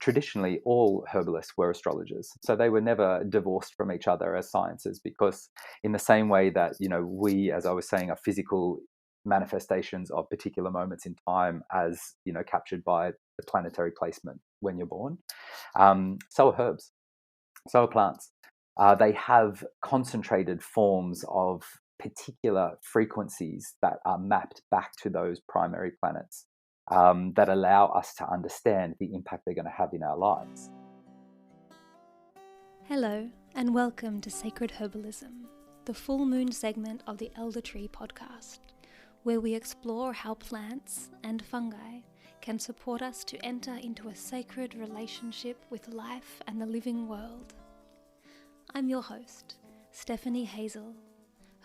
traditionally all herbalists were astrologers. So they were never divorced from each other as sciences, because in the same way that, we, as I was saying, are physical manifestations of particular moments in time as, captured by the planetary placement when you're born, so are herbs, so are plants. They have concentrated forms of particular frequencies that are mapped back to those primary planets, that allow us to understand the impact they're going to have in our lives. Hello, and welcome to Sacred Herbalism, the full moon segment of the Elder Tree podcast, where we explore how plants and fungi can support us to enter into a sacred relationship with life and the living world. I'm your host, Stephanie Hazel,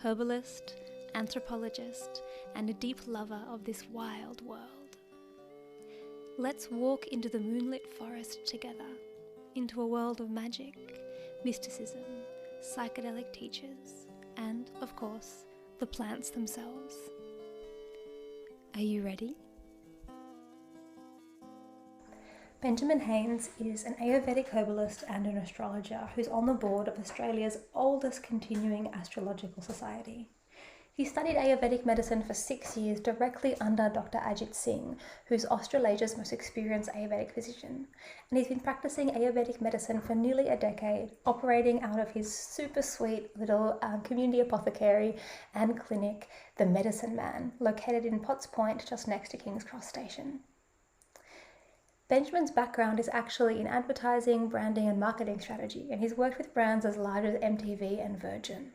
herbalist, anthropologist, and a deep lover of this wild world. Let's walk into the moonlit forest together, into a world of magic, mysticism, psychedelic teachers, and, of course, the plants themselves. Are you ready? Benjamin Haynes is an Ayurvedic herbalist and an astrologer who's on the board of Australia's oldest continuing astrological society. He studied Ayurvedic medicine for 6 years directly under Dr. Ajit Singh, who's Australasia's most experienced Ayurvedic physician. And he's been practicing Ayurvedic medicine for nearly a decade, operating out of his super sweet little community apothecary and clinic, The Medicine Man, located in Potts Point, just next to King's Cross Station. Benjamin's background is actually in advertising, branding, and marketing strategy, and he's worked with brands as large as MTV and Virgin.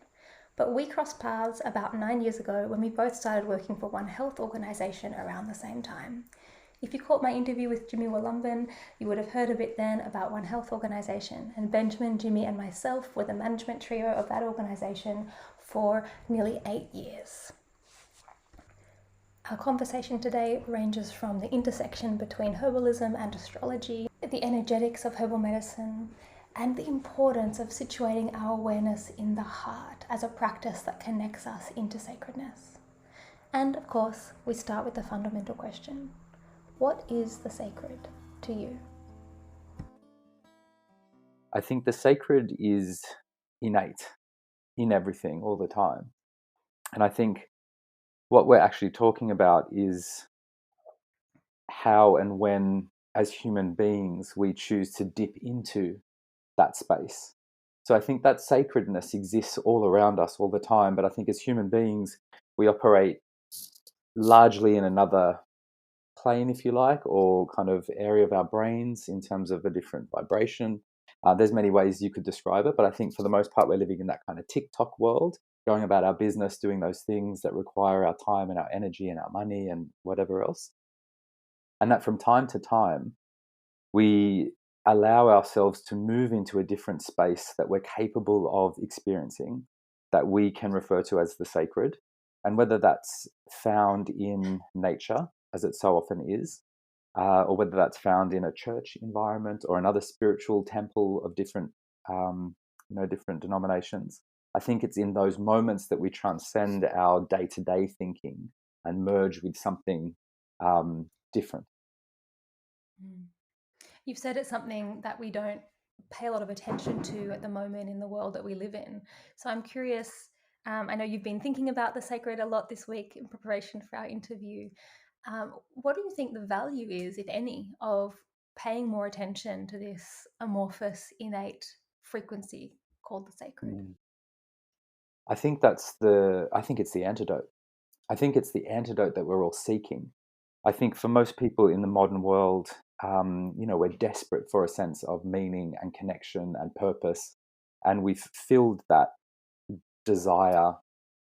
But we crossed paths about 9 years ago when we both started working for one health organisation around the same time. If you caught my interview with Jimmy Wollumbin, you would have heard a bit then about One Health organisation, and Benjamin, Jimmy and myself were the management trio of that organisation for nearly 8 years. Our conversation today ranges from the intersection between herbalism and astrology, the energetics of herbal medicine, and the importance of situating our awareness in the heart as a practice that connects us into sacredness. And of course, we start with the fundamental question: what is the sacred to you? I think the sacred is innate in everything all the time. And I think what we're actually talking about is how and when, as human beings, we choose to dip into that space. So I think that sacredness exists all around us all the time, but I think as human beings, we operate largely in another plane, if you like, or kind of area of our brains in terms of a different vibration. There's many ways you could describe it, but I think for the most part, we're living in that kind of TikTok world, going about our business, doing those things that require our time and our energy and our money and whatever else. And that from time to time, we allow ourselves to move into a different space that we're capable of experiencing, that we can refer to as the sacred. And whether that's found in nature, as it so often is, or whether that's found in a church environment or another spiritual temple of different denominations. I think it's in those moments that we transcend our day-to-day thinking and merge with something different. You've said it's something that we don't pay a lot of attention to at the moment in the world that we live in. So I'm curious, I know you've been thinking about the sacred a lot this week in preparation for our interview. What do you think the value is, if any, of paying more attention to this amorphous, innate frequency called the sacred? I think it's the antidote. I think it's the antidote that we're all seeking. I think for most people in the modern world, we're desperate for a sense of meaning and connection and purpose. And we've filled that desire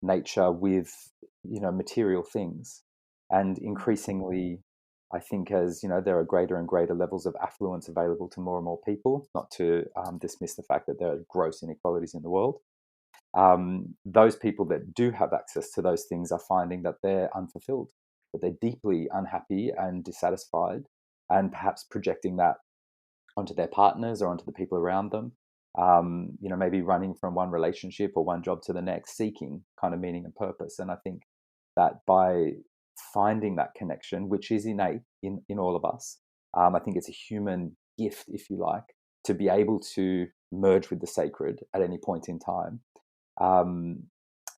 nature with, material things. And increasingly, I think as, there are greater and greater levels of affluence available to more and more people, not to dismiss the fact that there are gross inequalities in the world. Those people that do have access to those things are finding that they're unfulfilled, that they're deeply unhappy and dissatisfied, and perhaps projecting that onto their partners or onto the people around them. Maybe running from one relationship or one job to the next, seeking kind of meaning and purpose. And I think that by finding that connection, which is innate in all of us, I think it's a human gift, if you like, to be able to merge with the sacred at any point in time.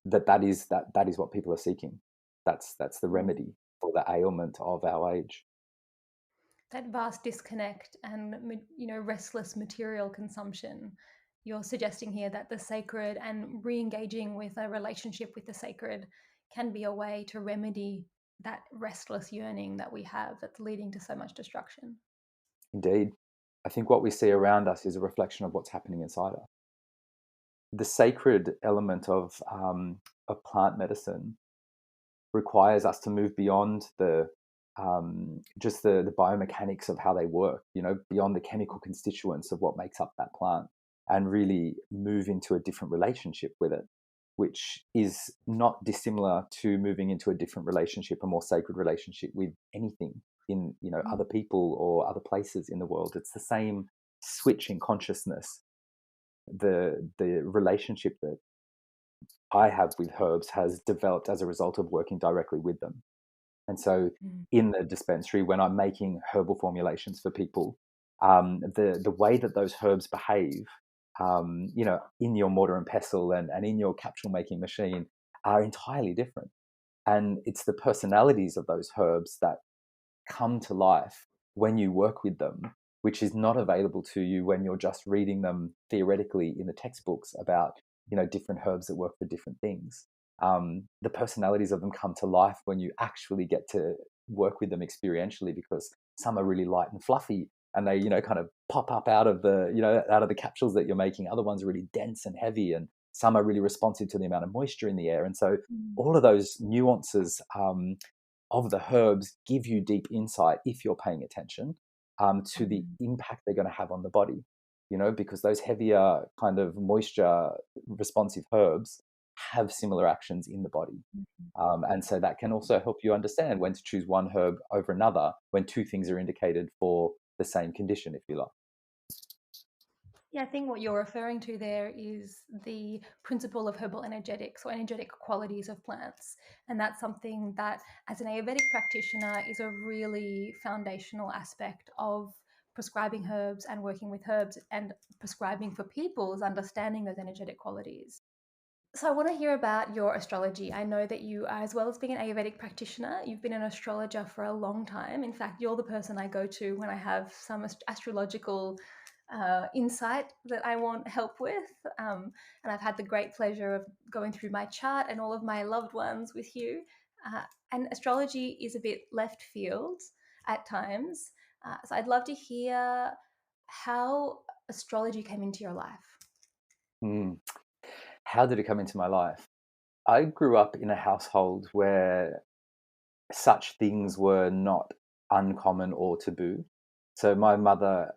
That is what people are seeking. That's the remedy for the ailment of our age. That vast disconnect and restless material consumption. You're suggesting here that the sacred and re-engaging with a relationship with the sacred can be a way to remedy that restless yearning that we have that's leading to so much destruction. Indeed. I think what we see around us is a reflection of what's happening inside us. The sacred element of plant medicine requires us to move beyond the just the biomechanics of how they work, beyond the chemical constituents of what makes up that plant, and really move into a different relationship with it, which is not dissimilar to moving into a different relationship, a more sacred relationship with anything in other people or other places in the world. It's the same switch in consciousness. The relationship that I have with herbs has developed as a result of working directly with them. And so in the dispensary, when I'm making herbal formulations for people, the way that those herbs behave, in your mortar and pestle and in your capsule making machine are entirely different. And it's the personalities of those herbs that come to life when you work with them, which is not available to you when you're just reading them theoretically in the textbooks about different herbs that work for different things. The personalities of them come to life when you actually get to work with them experientially, because some are really light and fluffy and they kind of pop up out of the capsules that you're making. Other ones are really dense and heavy, and some are really responsive to the amount of moisture in the air. And so all of those nuances of the herbs give you deep insight, if you're paying attention, to the impact they're going to have on the body. Because those heavier kind of moisture responsive herbs have similar actions in the body. And so that can also help you understand when to choose one herb over another when two things are indicated for the same condition, if you like. Yeah, I think what you're referring to there is the principle of herbal energetics, or energetic qualities of plants. And that's something that, as an Ayurvedic practitioner, is a really foundational aspect of prescribing herbs and working with herbs, and prescribing for people is understanding those energetic qualities. So I want to hear about your astrology. I know that you, as well as being an Ayurvedic practitioner, you've been an astrologer for a long time. In fact, you're the person I go to when I have some astrological insight that I want help with. And I've had the great pleasure of going through my chart and all of my loved ones with you. And astrology is a bit left field at times. So I'd love to hear how astrology came into your life. How did it come into my life? I grew up in a household where such things were not uncommon or taboo. So my mother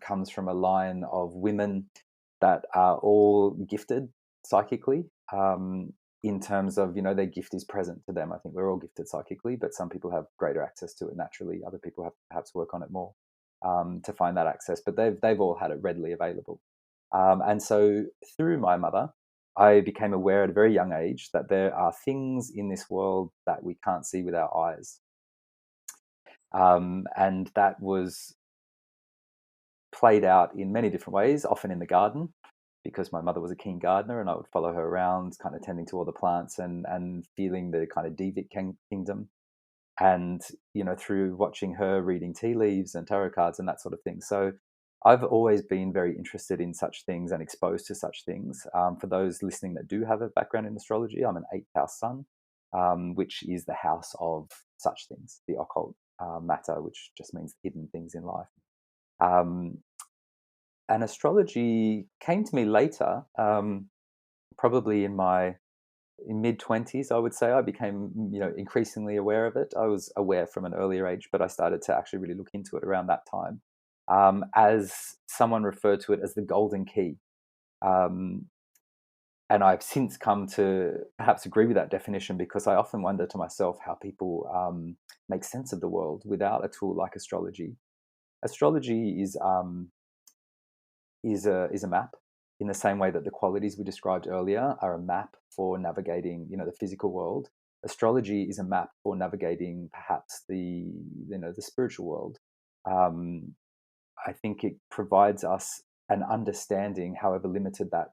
comes from a line of women that are all gifted psychically, in terms of, their gift is present to them. I think we're all gifted psychically, but some people have greater access to it naturally. Other people have to perhaps work on it more to find that access, but they've all had it readily available. And so through my mother, I became aware at a very young age that there are things in this world that we can't see with our eyes. And that was played out in many different ways, often in the garden, because my mother was a keen gardener and I would follow her around kind of tending to all the plants and feeling the kind of Devic kingdom. And, through watching her reading tea leaves and tarot cards and that sort of thing. So I've always been very interested in such things and exposed to such things. For those listening that do have a background in astrology, I'm an 8th house sun, which is the house of such things, the occult matter, which just means hidden things in life. And astrology came to me later, probably in my mid-20s, I would say. I became, increasingly aware of it. I was aware from an earlier age, but I started to actually really look into it around that time. As someone referred to it as the golden key. And I've since come to perhaps agree with that definition, because I often wonder to myself how people make sense of the world without a tool like astrology. Astrology is a map, in the same way that the qualities we described earlier are a map for navigating, the physical world. Astrology is a map for navigating perhaps the spiritual world. I think it provides us an understanding, however limited that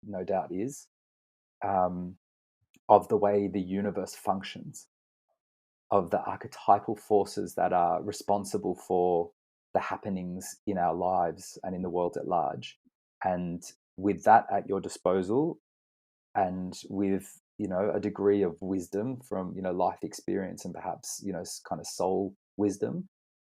no doubt is, um, of the way the universe functions, of the archetypal forces that are responsible for the happenings in our lives and in the world at large. And with that at your disposal, and with a degree of wisdom from life experience, and perhaps kind of soul wisdom,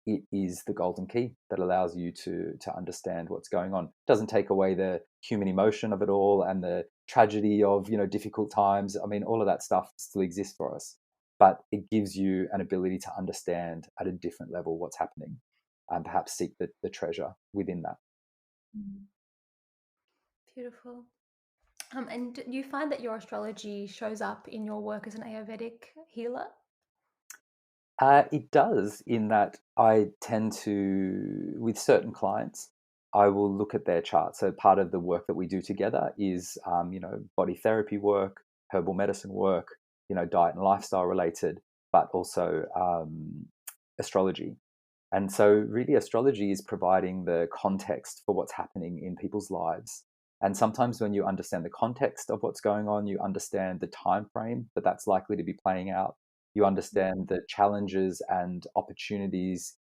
it is the golden key that allows you to understand what's going on. It doesn't take away the human emotion of it all and the tragedy of difficult times. I mean, all of that stuff still exists for us, but it gives you an ability to understand at a different level what's happening, and perhaps seek the treasure within that. Beautiful. And do you find that your astrology shows up in your work as an Ayurvedic healer? It does, in that I tend to, with certain clients, I will look at their chart. So part of the work that we do together is, body therapy work, herbal medicine work, diet and lifestyle related, but also astrology. And so really astrology is providing the context for what's happening in people's lives. And sometimes when you understand the context of what's going on, you understand the time frame that that's likely to be playing out. You understand the challenges and opportunities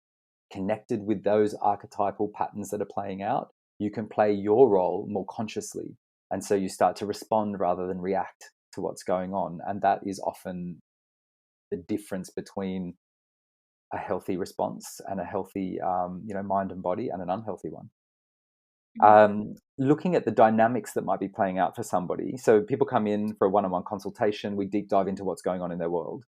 connected with those archetypal patterns that are playing out. You can play your role more consciously. And so you start to respond rather than react to what's going on. And that is often the difference between a healthy response and a healthy, mind and body, and an unhealthy one. Looking at the dynamics that might be playing out for somebody. So people come in for a one-on-one consultation. We deep dive into what's going on in their world.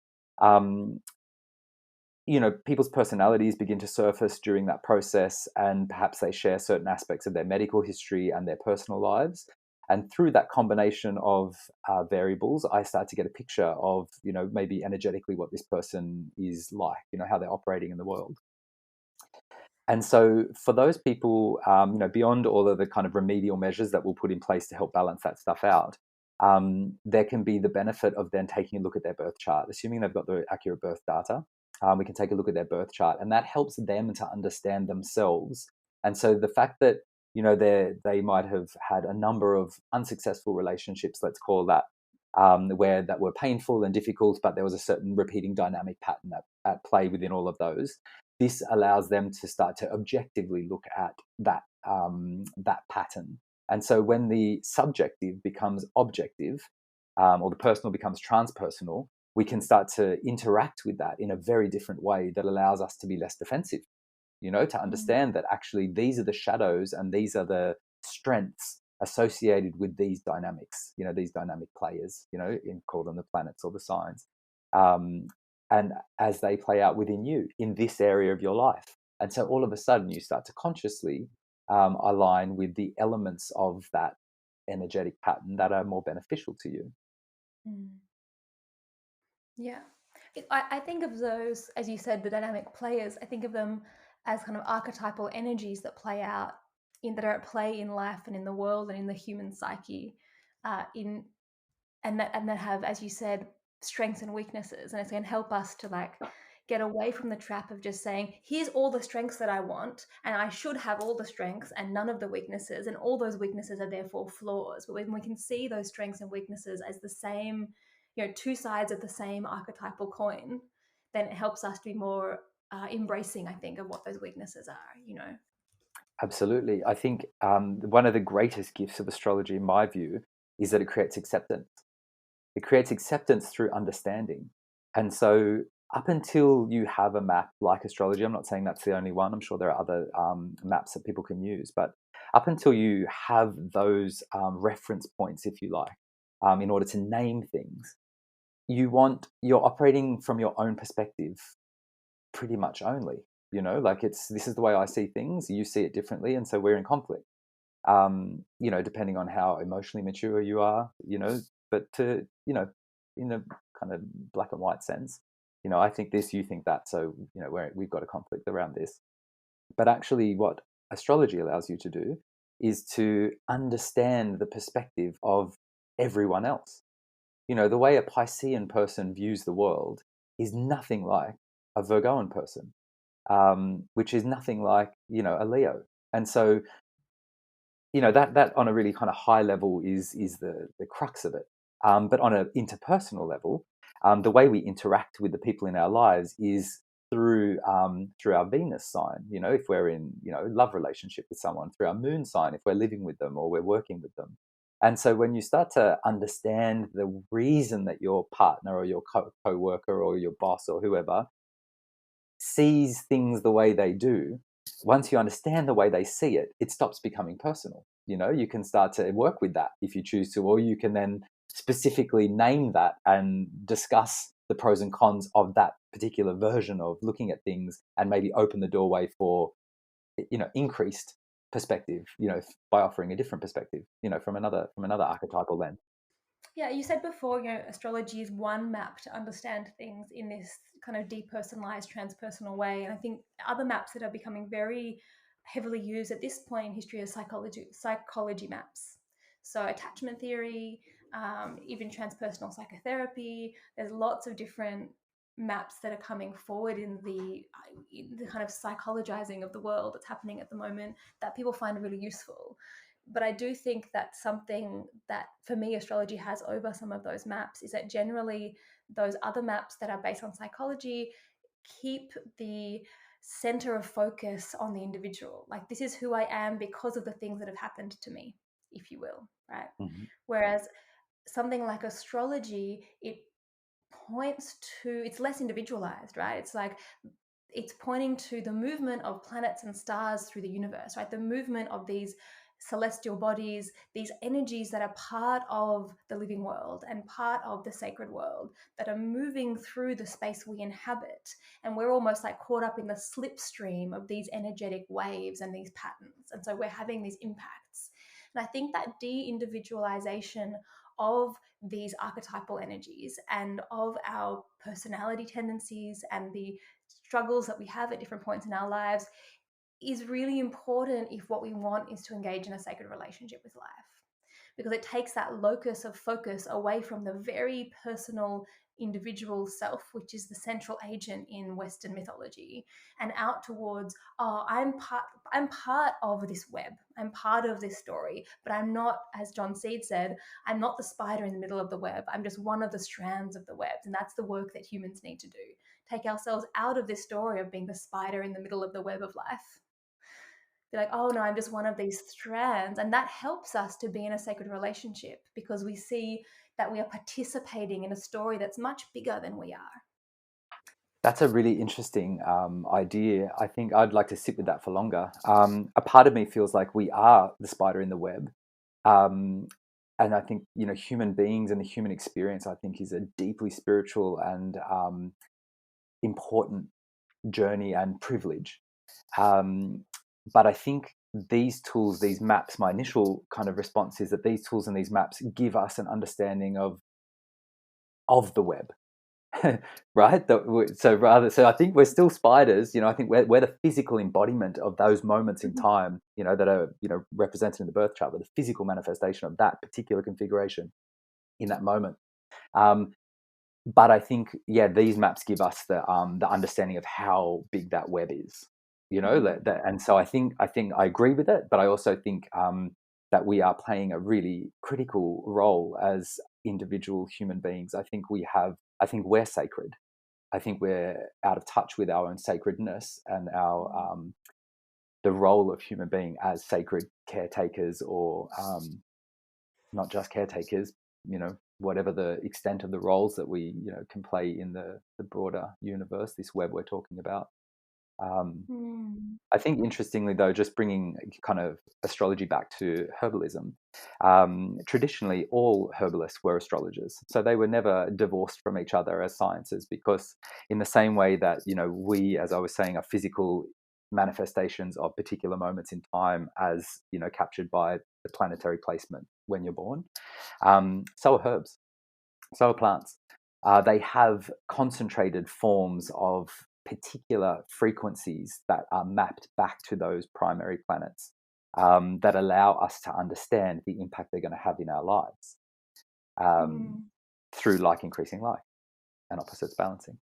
People's personalities begin to surface during that process, and perhaps they share certain aspects of their medical history and their personal lives. And through that combination of variables, I start to get a picture of, maybe energetically what this person is like, how they're operating in the world. And so for those people, beyond all of the kind of remedial measures that we'll put in place to help balance that stuff out, there can be the benefit of then taking a look at their birth chart, assuming they've got the accurate birth data. We can take a look at their birth chart, and that helps them to understand themselves. And so the fact that they might have had a number of unsuccessful relationships, let's call that, where that were painful and difficult, but there was a certain repeating dynamic pattern at play within all of those. This allows them to start to objectively look at that pattern. And so when the subjective becomes objective, or the personal becomes transpersonal, we can start to interact with that in a very different way that allows us to be less defensive, to understand that actually these are the shadows and these are the strengths associated with these dynamics, these dynamic players, call them the planets or the signs. And as they play out within you in this area of your life. And so all of a sudden you start to consciously align with the elements of that energetic pattern that are more beneficial to you. Yeah. I think of those, as you said, the dynamic players, I think of them as kind of archetypal energies that play out that are at play in life and in the world and in the human psyche, and that have, as you said, strengths and weaknesses. And it's going to help us to get away from the trap of just saying, here's all the strengths that I want, and I should have all the strengths and none of the weaknesses, and all those weaknesses are therefore flaws. But when we can see those strengths and weaknesses as the same, two sides of the same archetypal coin, then it helps us to be more embracing, I think, of what those weaknesses are. Absolutely. I think one of the greatest gifts of astrology, in my view, is that it creates acceptance. It creates acceptance through understanding. And so up until you have a map like astrology, I'm not saying that's the only one, I'm sure there are other maps that people can use, but up until you have those reference points, if you like, in order to name things, you're operating from your own perspective pretty much only. This is the way I see things, you see it differently, and so we're in conflict. Depending on how emotionally mature you are, but in a kind of black and white sense, I think this, you think that, so we've got a conflict around this. But actually what astrology allows you to do is to understand the perspective of everyone else. The way a Piscean person views the world is nothing like a Virgoan person. which is nothing like, a Leo. And so, that on a really kind of high level is the crux of it. But on an interpersonal level, the way we interact with the people in our lives is through our Venus sign. If we're in love relationship with someone, through our moon sign, if we're living with them or we're working with them. And so when you start to understand the reason that your partner or your co-worker or your boss or whoever sees things the way they do, once you understand the way they see it, it stops becoming personal. You can start to work with that if you choose to, or you can then specifically name that and discuss the pros and cons of that particular version of looking at things, and maybe open the doorway for increased perspective, by offering a different perspective, from another archetypal lens. Yeah, you said before, astrology is one map to understand things in this kind of depersonalized, transpersonal way. And I think other maps that are becoming very heavily used at this point in history are psychology maps. So attachment theory, even transpersonal psychotherapy. There's lots of different maps that are coming forward in the kind of psychologizing of the world that's happening at the moment that people find really useful. But I do think that something that, for me, astrology has over some of those maps is that generally those other maps that are based on psychology keep the center of focus on the individual. Like, this is who I am because of the things that have happened to me, if you will, right? Mm-hmm. Whereas something like astrology, it points to, it's less individualized, right? It's pointing to the movement of planets and stars through the universe, right? The movement of these celestial bodies, these energies that are part of the living world and part of the sacred world that are moving through the space we inhabit. And we're almost like caught up in the slipstream of these energetic waves and these patterns. And so we're having these impacts. And I think that de-individualization of these archetypal energies and of our personality tendencies and the struggles that we have at different points in our lives is really important if what we want is to engage in a sacred relationship with life, because it takes that locus of focus away from the very personal individual self, which is the central agent in Western mythology, and out towards, oh, I'm part of this web, I'm part of this story, but I'm not, as John Seed said, I'm not the spider in the middle of the web, I'm just one of the strands of the web. And that's the work that humans need to do, take ourselves out of this story of being the spider in the middle of the web of life. Be like, oh no, I'm just one of these strands. And that helps us to be in a sacred relationship because we see that we are participating in a story that's much bigger than we are. That's a really interesting idea. I think I'd like to sit with that for longer. A part of me feels like we are the spider in the web. Um, and I think, human beings and the human experience, I think, is a deeply spiritual and important journey and privilege. But I think these tools, these maps, my initial kind of response is that these tools and these maps give us an understanding of the web. Right? So I think we're still spiders. I think we're the physical embodiment of those moments in time, that are represented in the birth chart, but the physical manifestation of that particular configuration in that moment. But I think, yeah, these maps give us the understanding of how big that web is. And so I think I agree with it, but I also think that we are playing a really critical role as individual human beings. I think we're sacred. I think we're out of touch with our own sacredness and our the role of human being as sacred caretakers, or not just caretakers, whatever the extent of the roles that we can play in the broader universe, this web we're talking about. I think, interestingly, though, just bringing kind of astrology back to herbalism, traditionally all herbalists were astrologers. So they were never divorced from each other as sciences, because in the same way that, we, as I was saying, are physical manifestations of particular moments in time as, captured by the planetary placement when you're born, so are herbs, so are plants. They have concentrated forms of particular frequencies that are mapped back to those primary planets, that allow us to understand the impact they're going to have in our lives, through like increasing like and opposites balancing.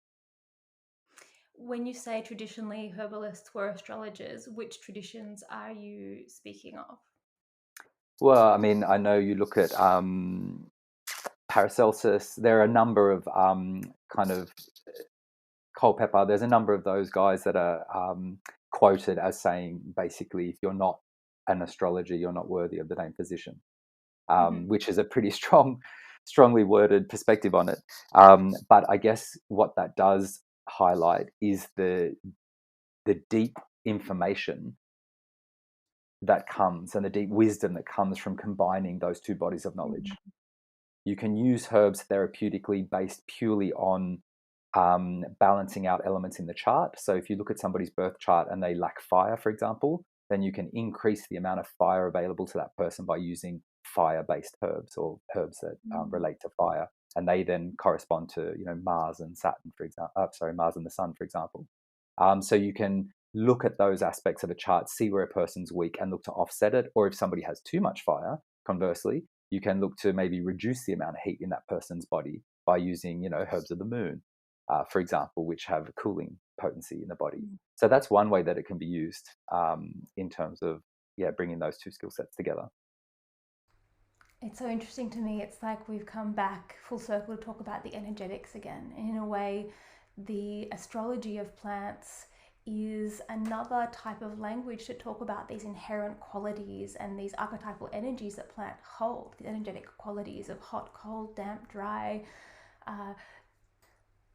when you say traditionally herbalists were astrologers, which traditions are you speaking of? Well, I mean, I know you look at Paracelsus. There are a number of kind of Culpeper. There's a number of those guys that are quoted as saying, basically, if you're not an astrologer, you're not worthy of the name physician, which is a pretty strongly worded perspective on it. But I guess what that does highlight is the deep information that comes and the deep wisdom that comes from combining those two bodies of knowledge. You can use herbs therapeutically based purely on balancing out elements in the chart. So if you look at somebody's birth chart and they lack fire, for example, then you can increase the amount of fire available to that person by using fire-based herbs, or herbs that relate to fire, and they then correspond to Mars and Saturn, for example. Mars and the Sun, for example. So you can look at those aspects of a chart, see where a person's weak, and look to offset it. Or if somebody has too much fire, conversely, you can look to maybe reduce the amount of heat in that person's body by using, herbs of the moon, for example, which have a cooling potency in the body. So that's one way that it can be used in terms of bringing those two skill sets together. It's so interesting to me. It's like we've come back full circle to talk about the energetics again. And in a way, the astrology of plants is another type of language to talk about these inherent qualities and these archetypal energies that plant hold, the energetic qualities of hot, cold, damp, dry,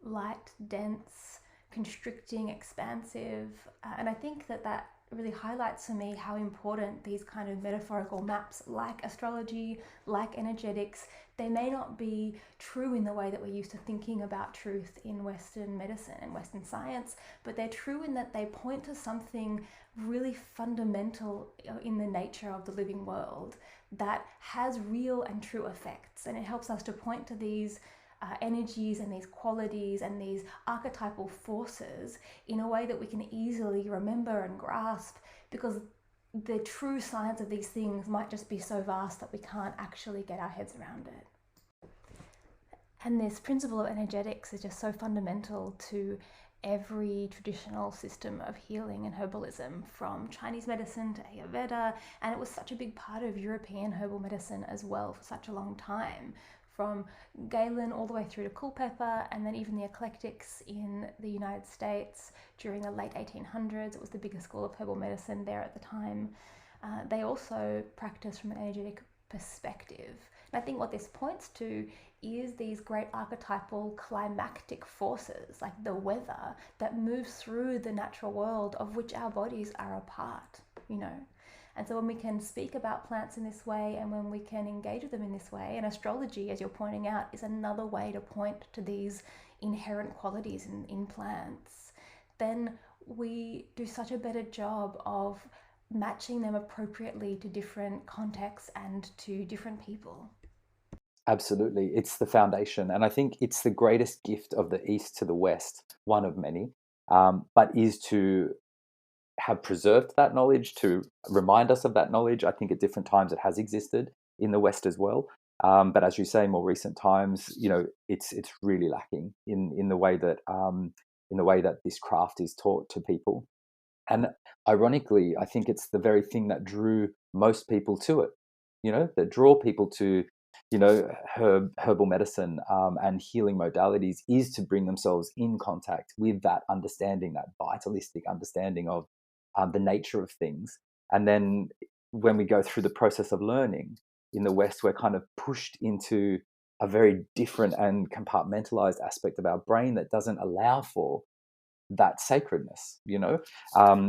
light, dense, constricting, expansive. And I think that really highlights for me how important these kind of metaphorical maps, like astrology, like energetics, they may not be true in the way that we're used to thinking about truth in Western medicine and Western science, but they're true in that they point to something really fundamental in the nature of the living world that has real and true effects. And it helps us to point to these energies and these qualities and these archetypal forces in a way that we can easily remember and grasp, because the true science of these things might just be so vast that we can't actually get our heads around it. And this principle of energetics is just so fundamental to every traditional system of healing and herbalism, from Chinese medicine to Ayurveda, and it was such a big part of European herbal medicine as well for such a long time, from Galen all the way through to Culpeper, and then even the eclectics in the United States during the late 1800s. It was the biggest school of herbal medicine there at the time. They also practiced from an energetic perspective. And I think what this points to is these great archetypal climactic forces, like the weather, that moves through the natural world of which our bodies are a part, And so when we can speak about plants in this way, and when we can engage with them in this way, and astrology, as you're pointing out, is another way to point to these inherent qualities in plants, then we do such a better job of matching them appropriately to different contexts and to different people. Absolutely. It's the foundation. And I think it's the greatest gift of the East to the West, one of many, but is to have preserved that knowledge, to remind us of that knowledge. I think at different times it has existed in the West as well. But as you say, more recent times, it's really lacking in the way that this craft is taught to people. And ironically, I think it's the very thing that drew most people to it, that draw people to, herbal medicine and healing modalities, is to bring themselves in contact with that understanding, that vitalistic understanding of the nature of things. And then when we go through the process of learning in the West, we're kind of pushed into a very different and compartmentalized aspect of our brain that doesn't allow for that sacredness,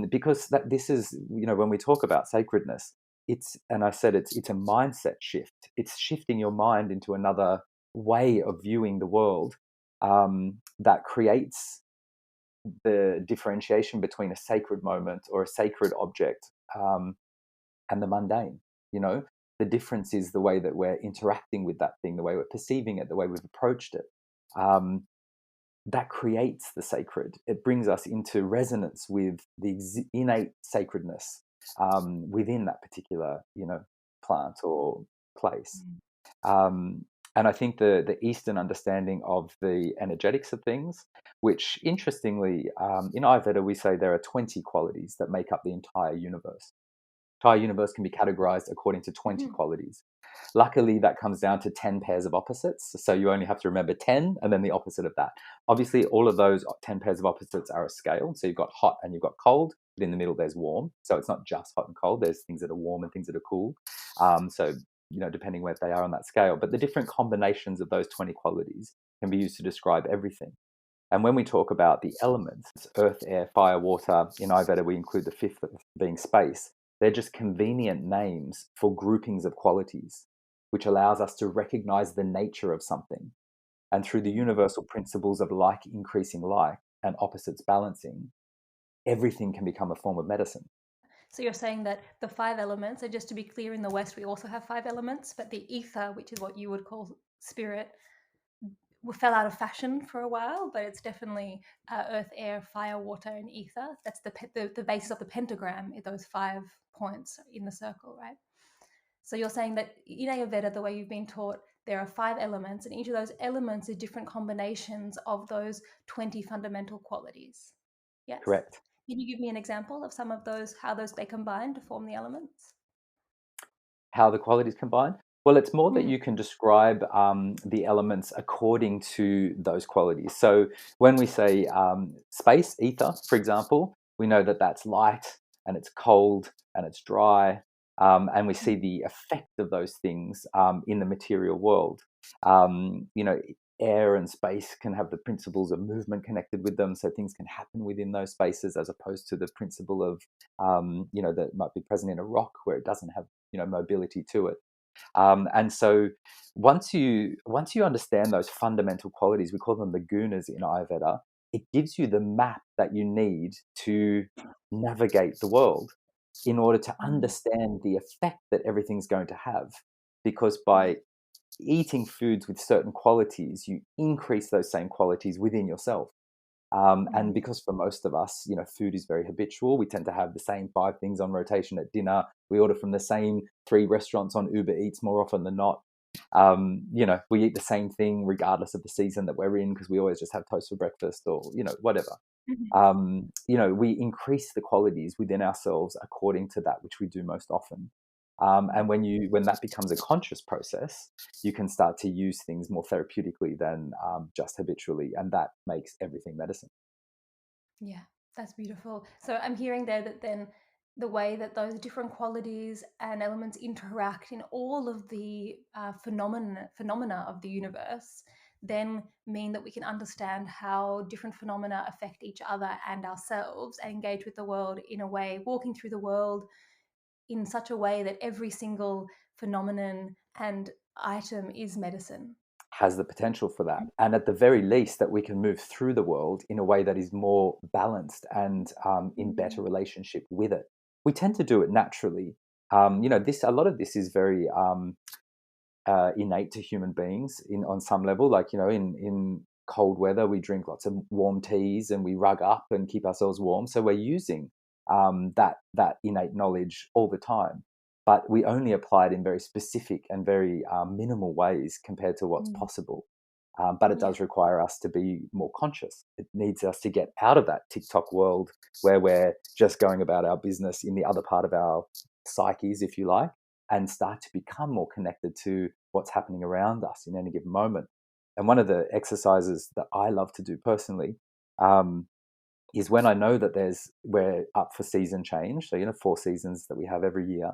because this is, when we talk about sacredness, it's a mindset shift. It's shifting your mind into another way of viewing the world that creates the differentiation between a sacred moment or a sacred object and the mundane. The difference is the way that we're interacting with that thing, the way we're perceiving it, the way we've approached it. That creates the sacred. It brings us into resonance with the innate sacredness within that particular, plant or place. And I think the Eastern understanding of the energetics of things, which interestingly, in Ayurveda, we say there are 20 qualities that make up the entire universe. The entire universe can be categorized according to 20 Mhm. qualities. Luckily, that comes down to 10 pairs of opposites. So you only have to remember 10 and then the opposite of that. Obviously, all of those 10 pairs of opposites are a scale. So you've got hot and you've got cold, but in the middle, there's warm. So it's not just hot and cold. There's things that are warm and things that are cool. So, depending where they are on that scale. But the different combinations of those 20 qualities can be used to describe everything. And when we talk about the elements, earth, air, fire, water, in Ayurveda, we include the fifth being space. They're just convenient names for groupings of qualities, which allows us to recognize the nature of something. And through the universal principles of like increasing like and opposites balancing, everything can become a form of medicine. So you're saying that the five elements, and just to be clear, in the West we also have five elements, but the ether, which is what you would call spirit, fell out of fashion for a while, but it's definitely earth, air, fire, water, and ether. That's the basis of the pentagram, those 5 points in the circle, right? So you're saying that in Ayurveda, the way you've been taught, there are 5 elements, and each of those elements are different combinations of those 20 fundamental qualities. Yes? Correct. Can you give me an example of some of those, how those they combine to form the elements? How the qualities combine? Well, it's more that Mm. you can describe the elements according to those qualities. So when we say space, ether, for example, we know that that's light and it's cold and it's dry. And we see the effect of those things in the material world. Air and space can have the principles of movement connected with them. So things can happen within those spaces as opposed to the principle of, that might be present in a rock where it doesn't have mobility to it. And so once you understand those fundamental qualities, we call them the gunas in Ayurveda. It gives you the map that you need to navigate the world in order to Mm. understand the effect that everything's going to have. Because Yeah. by eating foods with certain qualities, you increase those same qualities within yourself. And Mm. because for most of us, food is very habitual. We tend to have the same 5 things on rotation at dinner. We order from the same 3 restaurants on Uber Eats more often than not. We eat the same thing regardless of the season that we're in because we always just have toast for breakfast or, whatever. Mhm. We increase the qualities within ourselves according to that which we do most often. And when that becomes a conscious process, you can start to use things more therapeutically than just habitually, and that makes everything medicine. Yeah, that's beautiful. So I'm hearing there that then the way that those different qualities and elements interact in all of the phenomena of the universe then mean that we can understand how different phenomena affect each other and ourselves and engage with the world in a way, walking through the world in such a way that every single phenomenon and item is medicine. Has the potential for that, and at the very least, that we can move through the world in a way that is more balanced and in better Mm. relationship with it. We tend to do it naturally. This a lot of this is very innate to human beings in on some level. Like in cold weather, we drink lots of warm teas and we rug up and keep ourselves warm. So we're using that innate knowledge all the time, but we only apply it in very specific and very minimal ways compared to what's Mm. possible. But it Yeah. does require us to be more conscious. It needs us to get out of that TikTok world where we're just going about our business in the other part of our psyches, if you like, and start to become more connected to what's happening around us in any given moment. And one of the exercises that I love to do personally um, is when I know that we're up for season change. So 4 seasons that we have every year.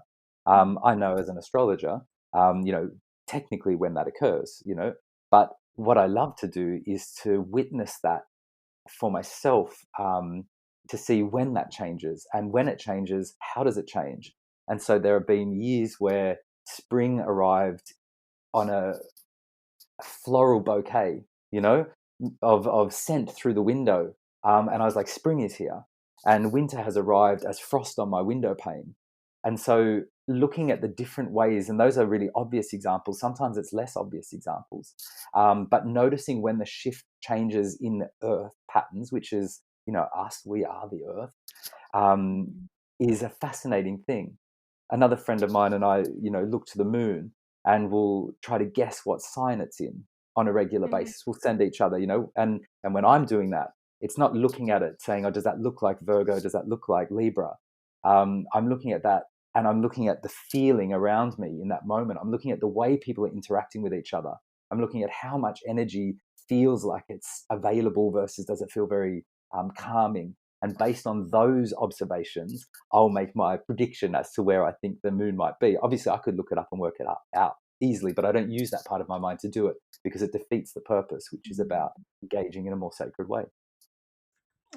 Mm. I know as an astrologer, technically when that occurs. But what I love to do is to witness that for myself, to see when that changes, and when it changes, how does it change? And so there have been years where spring arrived on a floral bouquet, of scent through the window. And I was like, spring is here. And winter has arrived as frost on my window pane. And so looking at the different ways, and those are really obvious examples. Sometimes it's less obvious examples. But noticing when the shift changes in the earth patterns, which is, us, we are the earth, um, Mm. is a fascinating thing. Another friend of mine and I, looked to the moon and we'll try to guess what sign it's in on a regular basis. We'll send each other, and when I'm doing that, it's not looking at it saying, oh, does that look like Virgo? Does that look like Libra? I'm looking at that, and I'm looking at the feeling around me in that moment. I'm looking at the way people are interacting with each other. I'm looking at how much energy feels like it's available versus does it feel very calming. And based on those observations, I'll make my prediction as to where I think the moon might be. Obviously, I could look it up and work it out easily, but I don't use that part of my mind to do it because it defeats the purpose, which is about engaging in a more sacred way.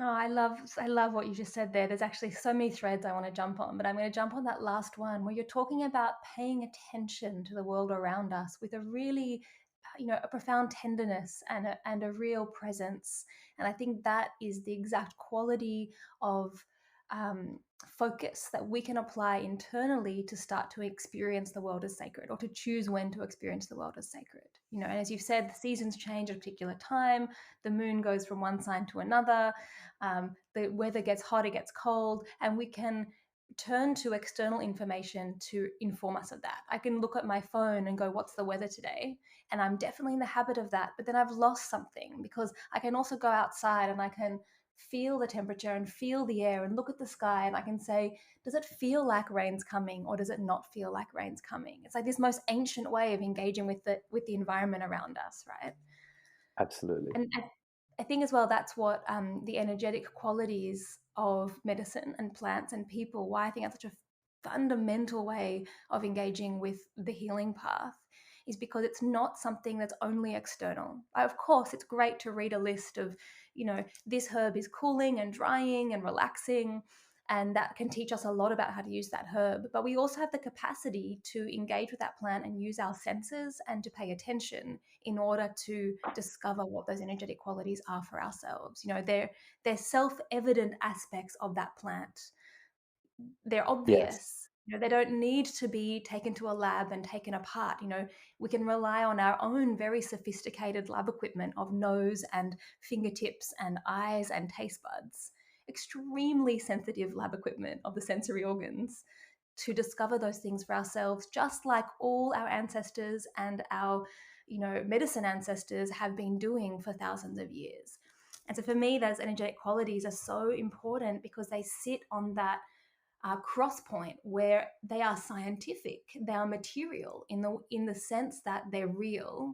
Oh, I love what you just said there. There's actually so many threads I want to jump on, but I'm going to jump on that last one where you're talking about paying attention to the world around us with a really, a profound tenderness and a real presence. And I think that is the exact quality of focus that we can apply internally to start to experience the world as sacred, or to choose when to experience the world as sacred. And as you've said, the seasons change at a particular time. The moon goes from one sign to another. The weather gets hot, it gets cold, and we can turn to external information to inform us of that. I can look at my phone and go, what's the weather today? And I'm definitely in the habit of that, but then I've lost something, because I can also go outside and I can feel the temperature and feel the air and look at the sky, and I can say, does it feel like rain's coming, or does it not feel like rain's coming? It's like this most ancient way of engaging with the environment around us, right? Absolutely. And I think as well, that's what the energetic qualities of medicine and plants and people, why I think that's such a fundamental way of engaging with the healing path, is because it's not something that's only external. Of course, it's great to read a list of, this herb is cooling and drying and relaxing, and that can teach us a lot about how to use that herb. But we also have the capacity to engage with that plant and use our senses and to pay attention in order to discover what those energetic qualities are for ourselves. They're self-evident aspects of that plant. They're Yes. obvious. They don't need to be taken to a lab and taken apart. We can rely on our own very sophisticated lab equipment of nose and fingertips and eyes and taste buds, extremely sensitive lab equipment of the sensory organs, to discover those things for ourselves, just like all our ancestors and our, medicine ancestors have been doing for thousands of years. And so for me, those energetic qualities are so important because they sit on that cross point where they are scientific, they are material in the sense that they're real,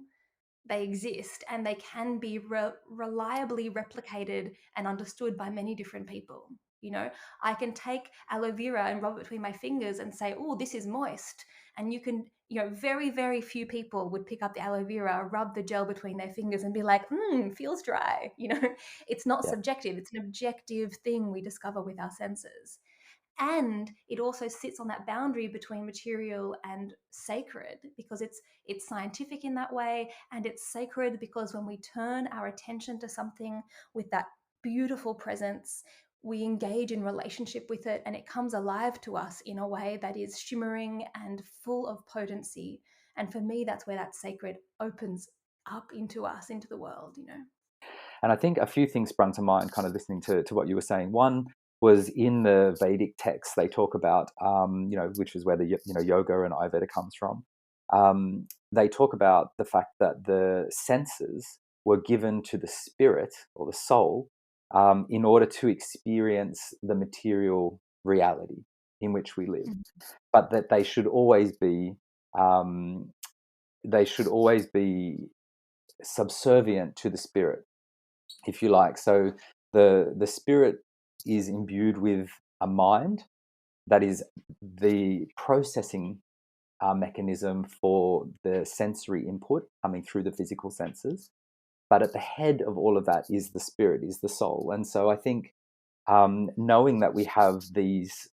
they exist, and they can be reliably replicated and understood by many different people. I can take aloe vera and rub it between my fingers and say, oh, this is moist. And you can, very, very few people would pick up the aloe vera, rub the gel between their fingers and be like, feels dry. It's not Yeah. subjective. It's an objective thing we discover with our senses. And it also sits on that boundary between material and sacred, because it's scientific in that way, and it's sacred because when we turn our attention to something with that beautiful presence, we engage in relationship with it, and it comes alive to us in a way that is shimmering and full of potency. And for me, that's where that sacred opens up into us, into the world. And I think a few things sprung to mind kind of listening to what you were saying. One was in the Vedic texts, they talk about, which is where the, yoga and Ayurveda comes from. They talk about the fact that the senses were given to the spirit or the soul in order to experience the material reality in which we live, but that they should always be subservient to the spirit, if you like. So the spirit is imbued with a mind that is the processing mechanism for the sensory input coming through the physical senses. But at the head of all of that is the spirit, is the soul. And so I think knowing that we have these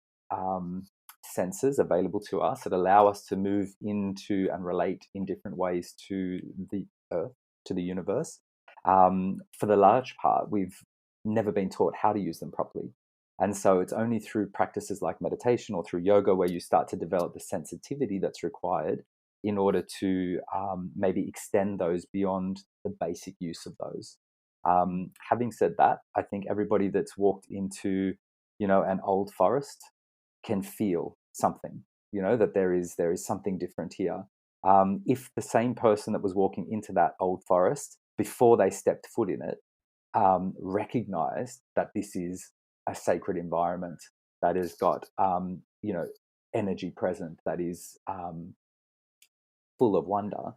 senses available to us that allow us to move into and relate in different ways to the earth, to the universe, for the large part, we've never been taught how to use them properly. And so it's only through practices like meditation or through yoga where you start to develop the sensitivity that's required in order to maybe extend those beyond the basic use of those. Having said that, I think everybody that's walked into, an old forest can feel something, that there is something different here. if the same person that was walking into that old forest before they stepped foot in it recognized that this is a sacred environment that has got energy present, that is full of wonder,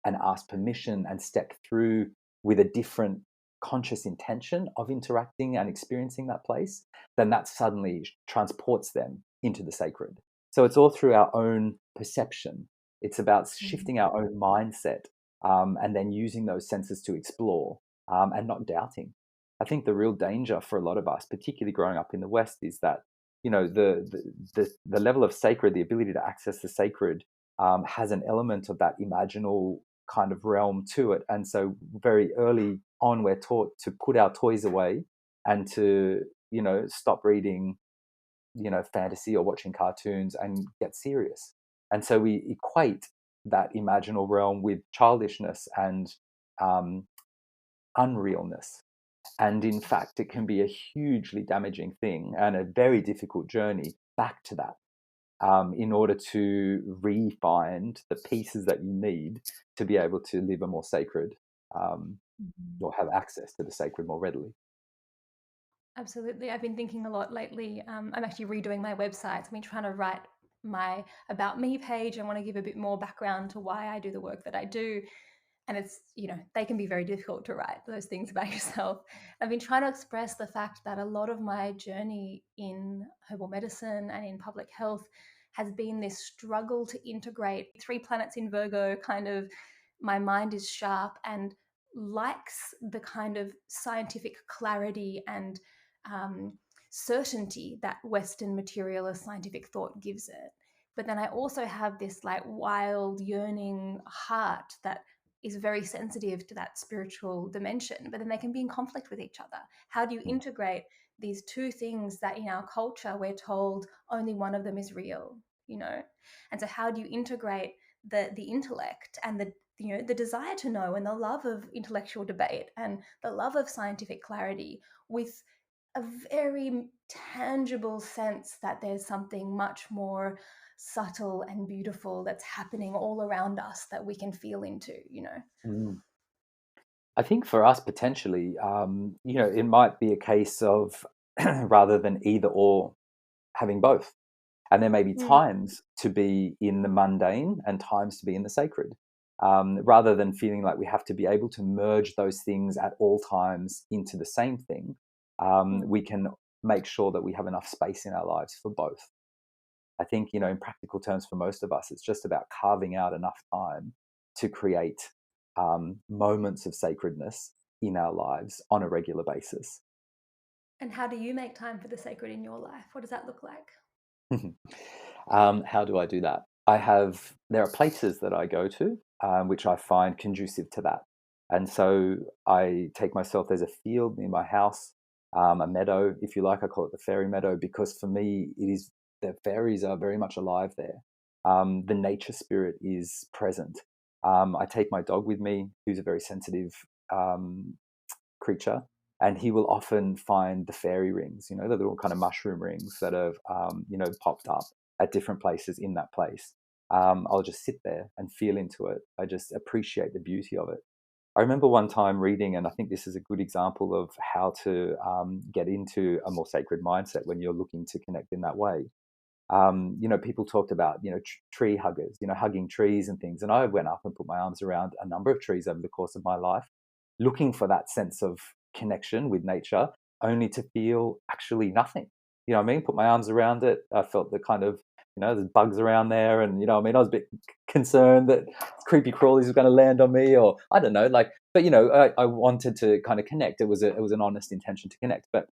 and asked permission and stepped through with a different conscious intention of interacting and experiencing that place, then that suddenly transports them into the sacred. So it's all through our own perception. It's about shifting our own mindset, and then using those senses to explore, and not doubting. I think the real danger for a lot of us, particularly growing up in the West, is that the level of sacred, the ability to access the sacred, has an element of that imaginal kind of realm to it. And so very early on, we're taught to put our toys away and to, stop reading, fantasy or watching cartoons and get serious. And so we equate that imaginal realm with childishness and unrealness. And in fact, it can be a hugely damaging thing and a very difficult journey back to that, in order to re-find the pieces that you need to be able to live a more sacred, or have access to the sacred more readily. Absolutely. I've been thinking a lot lately. I'm actually redoing my website. I've been trying to write my About Me page. I want to give a bit more background to why I do the work that I do. And it's, they can be very difficult to write those things about yourself. I've been trying to express the fact that a lot of my journey in herbal medicine and in public health has been this struggle to integrate 3 planets in Virgo. Kind of, my mind is sharp and likes the kind of scientific clarity and certainty that Western materialist scientific thought gives it. But then I also have this like wild yearning heart that is very sensitive to that spiritual dimension, but then they can be in conflict with each other. How do you integrate these two things that in our culture we're told only one of them is real, And so how do you integrate the intellect and the desire to know and the love of intellectual debate and the love of scientific clarity with a very tangible sense that there's something much more subtle and beautiful that's happening all around us that we can feel into? Mm. I think for us, potentially, it might be a case of rather than either or, having both. And there may be Mm. times to be in the mundane and times to be in the sacred, rather than feeling like we have to be able to merge those things at all times into the same thing. We can make sure that we have enough space in our lives for both. I think, in practical terms, for most of us, it's just about carving out enough time to create moments of sacredness in our lives on a regular basis. And how do you make time for the sacred in your life? What does that look like? How do I do that? There are places that I go to, which I find conducive to that. And so I take myself, there's a field near my house, a meadow, if you like. I call it the fairy meadow because for me, the fairies are very much alive there. The nature spirit is present. I take my dog with me, who's a very sensitive creature, and he will often find the fairy rings, the little kind of mushroom rings that have, popped up at different places in that place. I'll just sit there and feel into it. I just appreciate the beauty of it. I remember one time reading, and I think this is a good example of how to get into a more sacred mindset when you're looking to connect in that way. People talked about, tree huggers, hugging trees and things. And I went up and put my arms around a number of trees over the course of my life, looking for that sense of connection with nature, only to feel actually nothing. You know what I mean? Put my arms around it. I felt the kind of, there's bugs around there. And, I was a bit concerned that creepy crawlies were going to land on me, or I don't know, but, I wanted to kind of connect. It was an honest intention to connect. But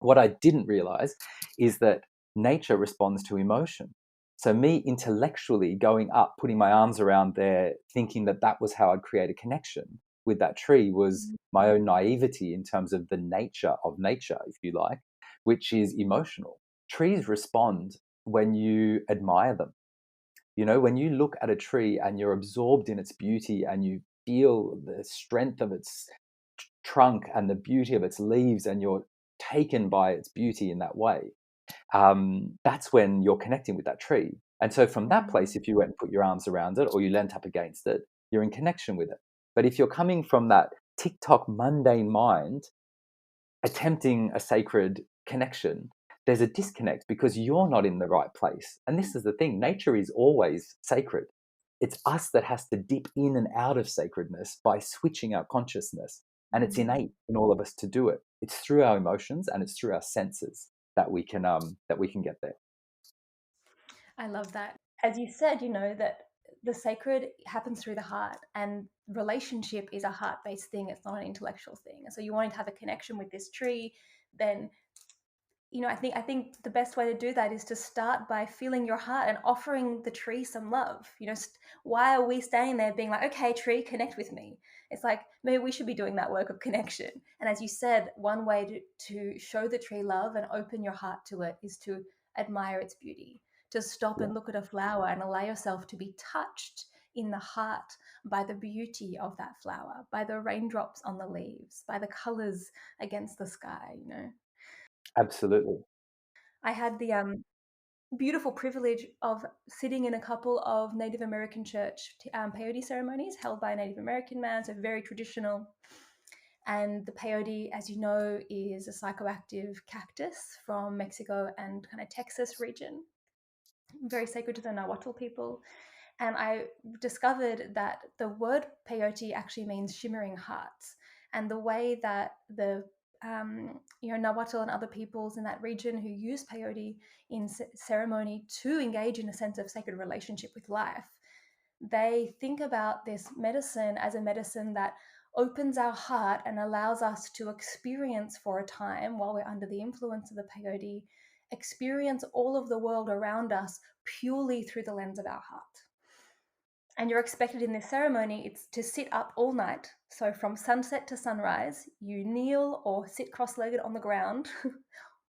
what I didn't realize is that nature responds to emotion. So me intellectually going up, putting my arms around there, thinking that that was how I'd create a connection with that tree was my own naivety in terms of the nature of nature, if you like, which is emotional. Trees respond when you admire them. When you look at a tree and you're absorbed in its beauty and you feel the strength of its trunk and the beauty of its leaves, and you're taken by its beauty in that way, that's when you're connecting with that tree. And so from that place, if you went and put your arms around it or you leant up against it, you're in connection with it. But if you're coming from that TikTok mundane mind, attempting a sacred connection, there's a disconnect because you're not in the right place. And this is the thing, nature is always sacred. It's us that has to dip in and out of sacredness by switching our consciousness. And it's innate in all of us to do it. It's through our emotions and it's through our senses that we can get there. I love that. As you said, that the sacred happens through the heart, and relationship is a heart-based thing. It's not an intellectual thing. And so you want to have a connection with this tree, then I think the best way to do that is to start by feeling your heart and offering the tree some love. Why are we standing there being like, okay, tree, connect with me? It's like, maybe we should be doing that work of connection. And as you said, one way to show the tree love and open your heart to it is to admire its beauty, to stop and look at a flower and allow yourself to be touched in the heart by the beauty of that flower, by the raindrops on the leaves, by the colors against the sky. Absolutely. I had the beautiful privilege of sitting in a couple of Native American church peyote ceremonies held by a Native American man, so very traditional. And the peyote, as you know, is a psychoactive cactus from Mexico and kind of Texas region, very sacred to the Nahuatl people. And I discovered that the word peyote actually means shimmering hearts. And the way that the Nahuatl and other peoples in that region who use peyote in ceremony to engage in a sense of sacred relationship with life, they think about this medicine as a medicine that opens our heart and allows us to experience for a time, while we're under the influence of the peyote, experience all of the world around us purely through the lens of our heart. And you're expected in this ceremony, it's to sit up all night. So from sunset to sunrise, you kneel or sit cross-legged on the ground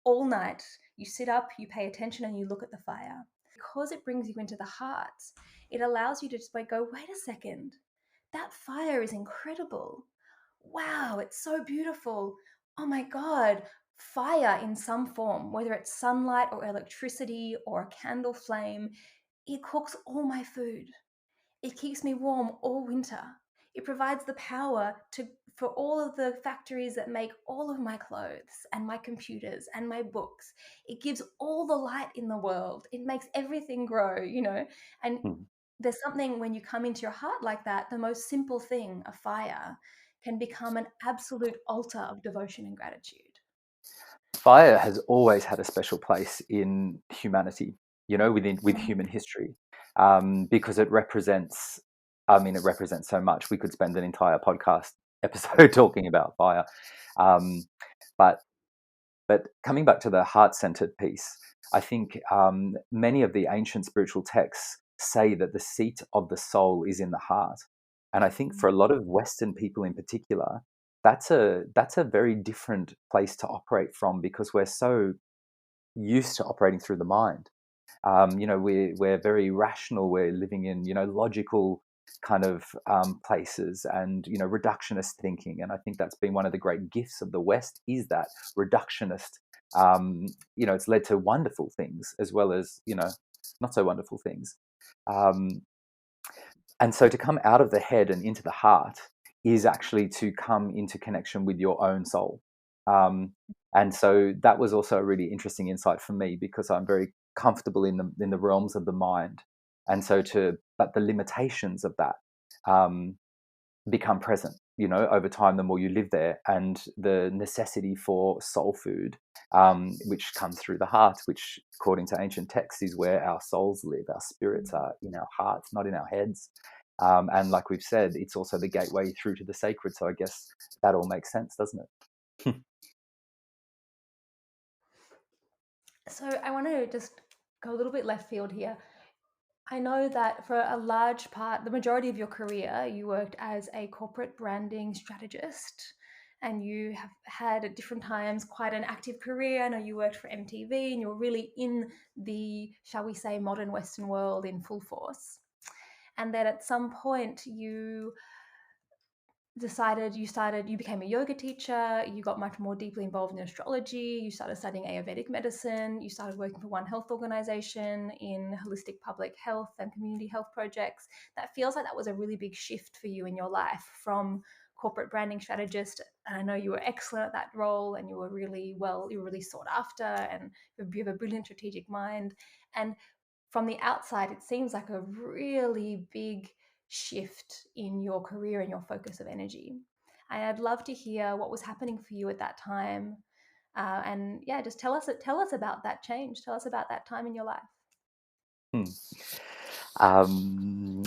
all night. You sit up, you pay attention, and you look at the fire. Because it brings you into the heart, it allows you to just go, wait a second, that fire is incredible. Wow, it's so beautiful. Oh my God, fire in some form, whether it's sunlight or electricity or a candle flame, it cooks all my food. It keeps me warm all winter. It provides the power for all of the factories that make all of my clothes and my computers and my books. It gives all the light in the world. It makes everything grow, And there's something when you come into your heart like that, the most simple thing, a fire, can become an absolute altar of devotion and gratitude. Fire has always had a special place in humanity, with human history, because it represents so much. We could spend an entire podcast episode talking about fire. But coming back to the heart-centered piece, I think many of the ancient spiritual texts say that the seat of the soul is in the heart. And I think for a lot of Western people in particular, that's a very different place to operate from, because we're so used to operating through the mind. We're very rational. We're living in logical kind of places, and reductionist thinking. And I think that's been one of the great gifts of the West, is that reductionist. It's led to wonderful things as well as not so wonderful things. And so to come out of the head and into the heart is actually to come into connection with your own soul. And so that was also a really interesting insight for me, because I'm very comfortable in the realms of the mind. And so but the limitations of that become present, over time, the more you live there, and the necessity for soul food, which comes through the heart, which according to ancient texts is where our souls live. Our spirits are in our hearts, not in our heads. And like we've said, it's also the gateway through to the sacred. So I guess that all makes sense, doesn't it? So I want to just go a little bit left field here. I know that for a large part, the majority of your career, you worked as a corporate branding strategist, and you have had at different times quite an active career. I know you worked for MTV and you're really in the, shall we say, modern Western world in full force. And then at some point you you became a yoga teacher, you got much more deeply involved in astrology, you started studying Ayurvedic medicine, you started working for One Health organization in holistic public health and community health projects. That feels like that was a really big shift for you in your life from corporate branding strategist. And I know you were excellent at that role, and you were really sought after, and you have a brilliant strategic mind. And from the outside, it seems like a really big shift in your career and your focus of energy. And I'd love to hear what was happening for you at that time. And yeah, just tell us about that change. Tell us about that time in your life. Um,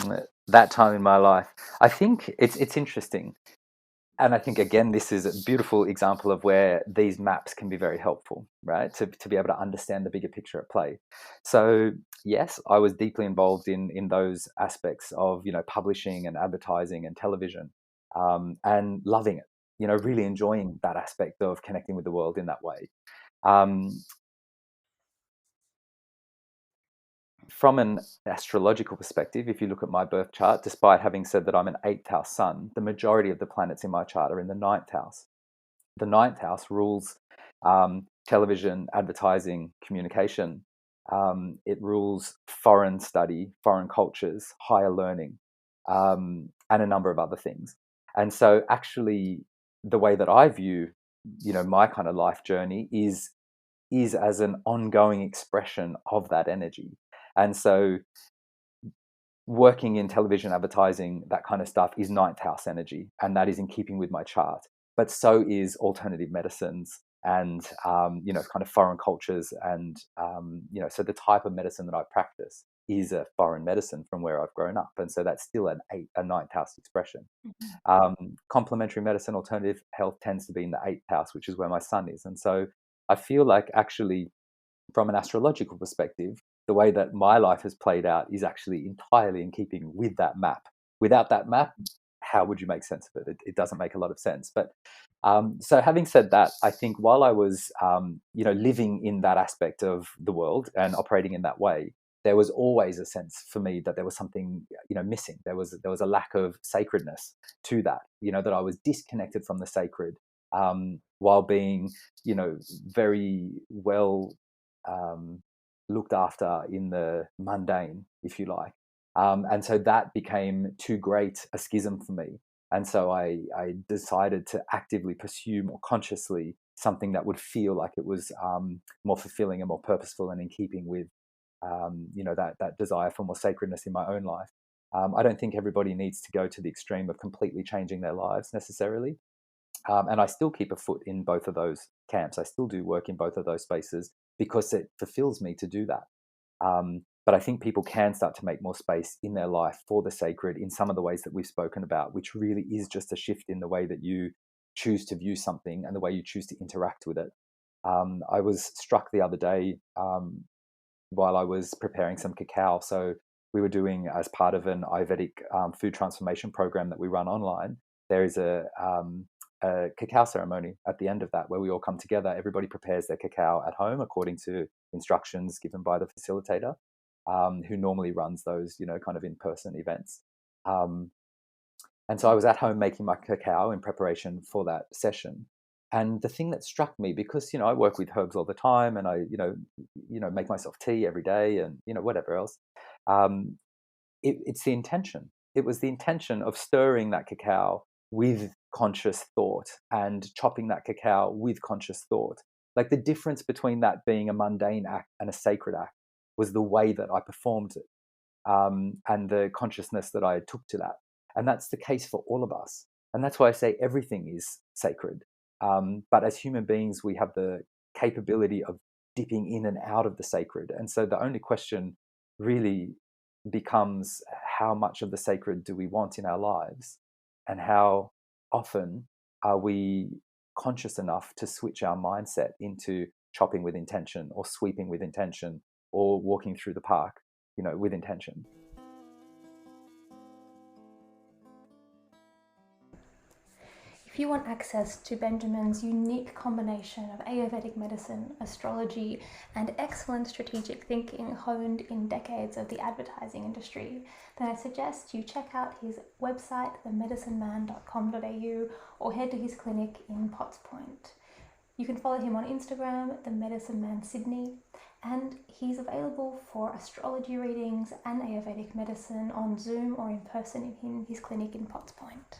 that time in my life, I think it's interesting. And I think, again, this is a beautiful example of where these maps can be very helpful, right? To be able to understand the bigger picture at play. So yes, I was deeply involved in those aspects of, publishing and advertising and television, and loving it, really enjoying that aspect of connecting with the world in that way. From an astrological perspective, if you look at my birth chart, despite having said that I'm an 8th house sun, the majority of the planets in my chart are in the 9th house. The 9th house rules television, advertising, communication. It rules foreign study, foreign cultures, higher learning, and a number of other things. And so actually the way that I view, my kind of life journey is as an ongoing expression of that energy. And so working in television, advertising, that kind of stuff is 9th house energy, and that is in keeping with my chart. But so is alternative medicines and, kind of foreign cultures. And, so the type of medicine that I practice is a foreign medicine from where I've grown up. And so that's still a 9th house expression. Complementary medicine, alternative health tends to be in the 8th house, which is where my sun is. And so I feel like actually, from an astrological perspective, the way that my life has played out is actually entirely in keeping with that map. Without that map, how would you make sense of it? It doesn't make a lot of sense. But so having said that, I think while I was, living in that aspect of the world and operating in that way, there was always a sense for me that there was something, missing. There was a lack of sacredness to that, that I was disconnected from the sacred, while being, very well looked after in the mundane, if you like. And so that became too great a schism for me. And so I decided to actively pursue more consciously something that would feel like it was more fulfilling and more purposeful and in keeping with, that desire for more sacredness in my own life. I don't think everybody needs to go to the extreme of completely changing their lives necessarily. And I still keep a foot in both of those camps. I still do work in both of those spaces because it fulfills me to do that. But I think people can start to make more space in their life for the sacred in some of the ways that we've spoken about, which really is just a shift in the way that you choose to view something and the way you choose to interact with it. I was struck the other day while I was preparing some cacao. So we were doing, as part of an Ayurvedic food transformation program that we run online, there is a cacao ceremony at the end of that where we all come together. Everybody prepares their cacao at home according to instructions given by the facilitator, who normally runs those, kind of in-person events. And so I was at home making my cacao in preparation for that session. And the thing that struck me, because, I work with herbs all the time and I, make myself tea every day and, whatever else, it's the intention. It was the intention of stirring that cacao with conscious thought and chopping that cacao with conscious thought. Like the difference between that being a mundane act and a sacred act was the way that I performed it, and the consciousness that I took to that. And that's the case for all of us. And that's why I say everything is sacred. But as human beings, we have the capability of dipping in and out of the sacred. And so the only question really becomes, how much of the sacred do we want in our lives? And how often are we conscious enough to switch our mindset into chopping with intention or sweeping with intention or walking through the park, with intention? If you want access to Benjamin's unique combination of Ayurvedic medicine, astrology, and excellent strategic thinking honed in decades of the advertising industry, then I suggest you check out his website, themedicineman.com.au, or head to his clinic in Potts Point. You can follow him on Instagram, The Medicine Man Sydney, and he's available for astrology readings and Ayurvedic medicine on Zoom or in person in his clinic in Potts Point.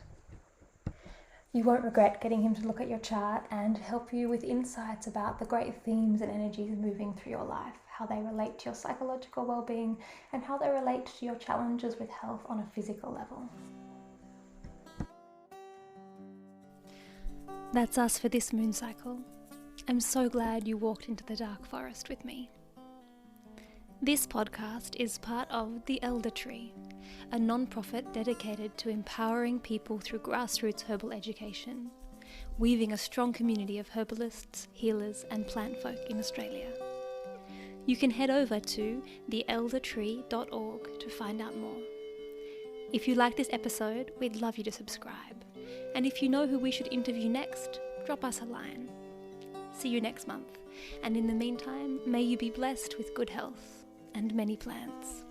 You won't regret getting him to look at your chart and help you with insights about the great themes and energies moving through your life, how they relate to your psychological well-being, and how they relate to your challenges with health on a physical level. That's us for this moon cycle. I'm so glad you walked into the dark forest with me. This podcast is part of The Elder Tree, a non-profit dedicated to empowering people through grassroots herbal education, weaving a strong community of herbalists, healers, and plant folk in Australia. You can head over to theeldertree.org to find out more. If you like this episode, we'd love you to subscribe. And if you know who we should interview next, drop us a line. See you next month, and in the meantime, may you be blessed with good health and many plants.